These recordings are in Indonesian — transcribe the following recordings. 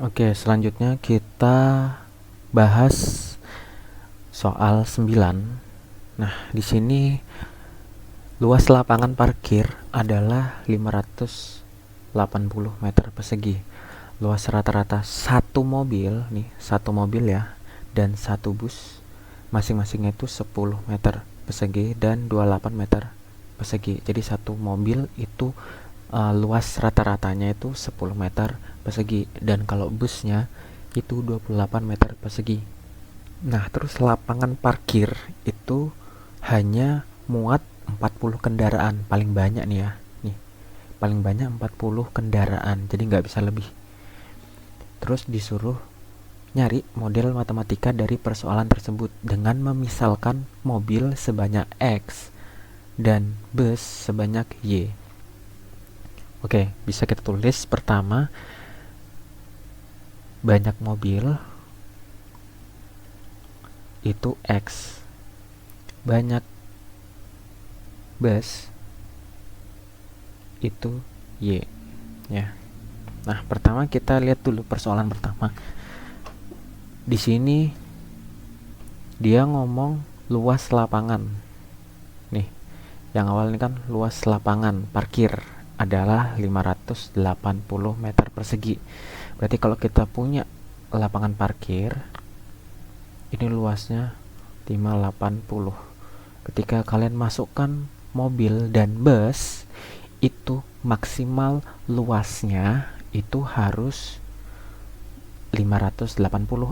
Oke, selanjutnya kita bahas soal 9. Nah, di sini luas lapangan parkir adalah 580 meter persegi. Luas rata-rata satu mobil nih, satu mobil ya, dan satu bus masing-masingnya itu 10 meter persegi dan 28 meter persegi. Jadi satu mobil itu luas rata-ratanya itu 10 meter persegi, dan kalau busnya itu 28 meter persegi. Nah, terus lapangan parkir itu hanya muat 40 kendaraan, paling banyak nih ya. Nih, paling banyak 40 kendaraan, jadi nggak bisa lebih. Terus disuruh nyari model matematika dari persoalan tersebut dengan memisalkan mobil sebanyak X dan bus sebanyak Y. Oke, bisa kita tulis pertama, banyak mobil itu X, banyak bus itu Y ya. Nah, pertama kita lihat dulu persoalan pertama. Di sini dia ngomong luas lapangan. Nih, yang awal ini kan luas lapangan parkir adalah 580 meter persegi. Berarti kalau kita punya lapangan parkir, ini luasnya 580. Ketika kalian masukkan mobil dan bus, itu maksimal luasnya itu harus 580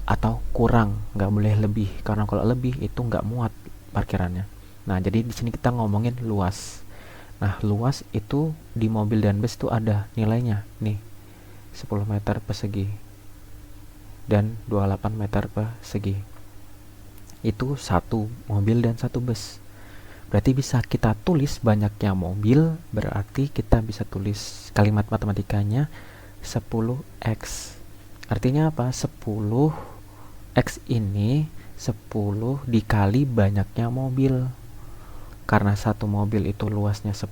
atau kurang, nggak boleh lebih, karena kalau lebih itu nggak muat parkirannya. Nah, jadi di sini kita ngomongin luas. Nah, luas itu di mobil dan bus itu ada nilainya nih, 10 meter persegi dan 28 meter persegi. Itu satu mobil dan satu bus. Berarti bisa kita tulis banyaknya mobil, berarti kita bisa tulis kalimat matematikanya 10x. Artinya apa? 10x ini 10 dikali banyaknya mobil. Karena satu mobil itu luasnya 10,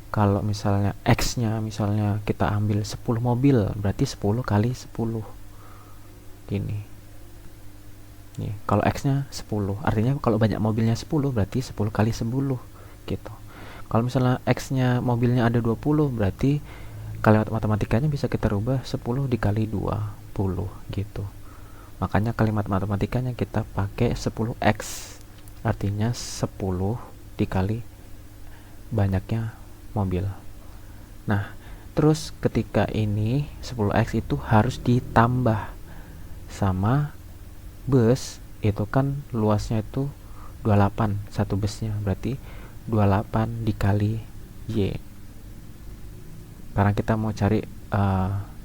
kalau misalnya x-nya misalnya kita ambil 10 mobil, berarti 10 kali 10. Gini. Nih, kalau x-nya 10, artinya kalau banyak mobilnya 10 berarti 10 kali 10 gitu. Kalau misalnya x-nya mobilnya ada 20, berarti kalimat matematikanya bisa kita rubah 10 dikali 20 gitu. Makanya kalimat matematikanya kita pakai 10x. Artinya 10 dikali banyaknya mobil. Nah, terus ketika ini 10x itu harus ditambah sama bus, itu kan luasnya itu 28 satu busnya, berarti 28 dikali Y. Karena kita mau cari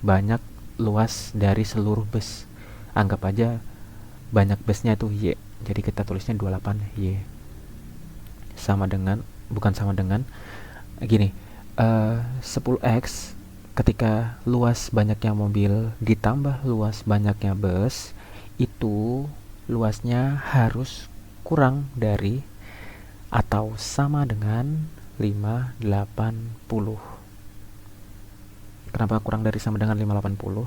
banyak luas dari seluruh bus, anggap aja banyak busnya itu Y, jadi kita tulisnya 28 Y sama dengan, bukan sama dengan gini, 10x ketika luas banyaknya mobil ditambah luas banyaknya bus, itu luasnya harus kurang dari atau sama dengan 580. Kenapa kurang dari sama dengan 580?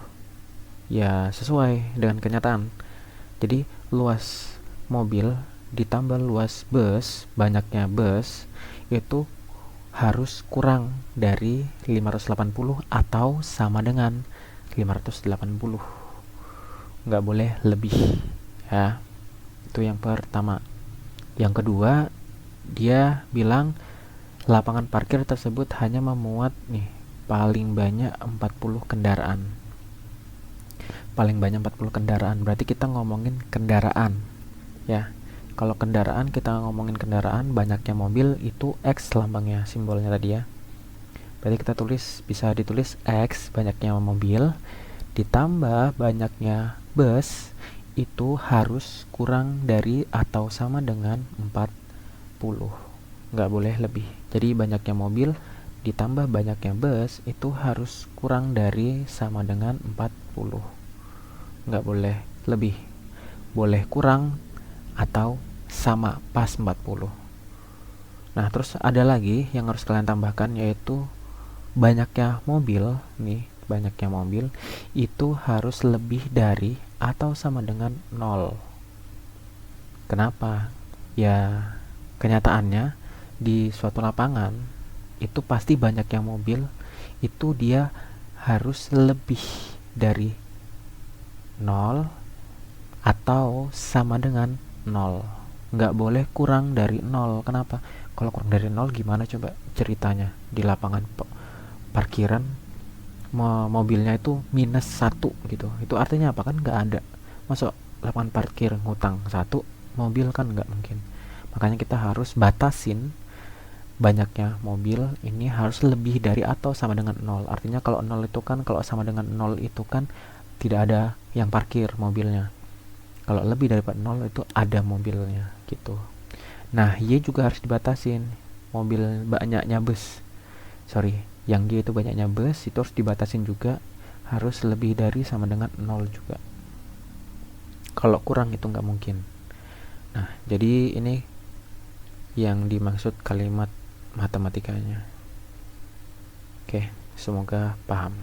Ya, sesuai dengan kenyataan. Jadi, luas mobil ditambah luas bus, banyaknya bus, itu harus kurang dari 580 atau sama dengan 580. Nggak boleh lebih, ya. Itu yang pertama. Yang kedua, dia bilang lapangan parkir tersebut hanya memuat nih paling banyak 40 kendaraan. Paling banyak 40 kendaraan, berarti kita ngomongin kendaraan ya. Kalau kendaraan, kita ngomongin kendaraan, banyaknya mobil itu X lambangnya, simbolnya tadi ya. Berarti kita tulis, bisa ditulis X banyaknya mobil ditambah banyaknya bus, itu harus kurang dari atau sama dengan 40. Nggak boleh lebih. Jadi banyaknya mobil ditambah banyaknya bus itu harus kurang dari sama dengan 40. Nggak boleh lebih. Boleh kurang atau sama pas 40. Nah, terus ada lagi yang harus kalian tambahkan, yaitu banyaknya mobil nih banyaknya mobil itu harus lebih dari atau sama dengan 0. Kenapa? Ya, kenyataannya di suatu lapangan itu pasti banyaknya mobil itu dia harus lebih dari 0 atau sama dengan 0. Nggak boleh kurang dari 0. Kenapa? Kalau kurang dari 0 gimana coba ceritanya di lapangan parkiran mobilnya itu minus 1 gitu. Itu artinya apa? Kan nggak ada. Masuk lapangan parkir ngutang 1 mobil kan nggak mungkin. Makanya kita harus batasin banyaknya mobil ini harus lebih dari atau sama dengan 0. Artinya kalau 0 itu kan, kalau sama dengan 0 itu kan tidak ada yang parkir mobilnya. Kalau lebih daripada 0 itu ada mobilnya gitu. Nah, Y juga harus dibatasin. Mobil banyaknya bus. Sorry, yang Y itu banyaknya bus itu harus dibatasin juga, harus lebih dari sama dengan 0 juga. Kalau kurang itu nggak mungkin. Nah, jadi ini yang dimaksud kalimat matematikanya. Oke, semoga paham.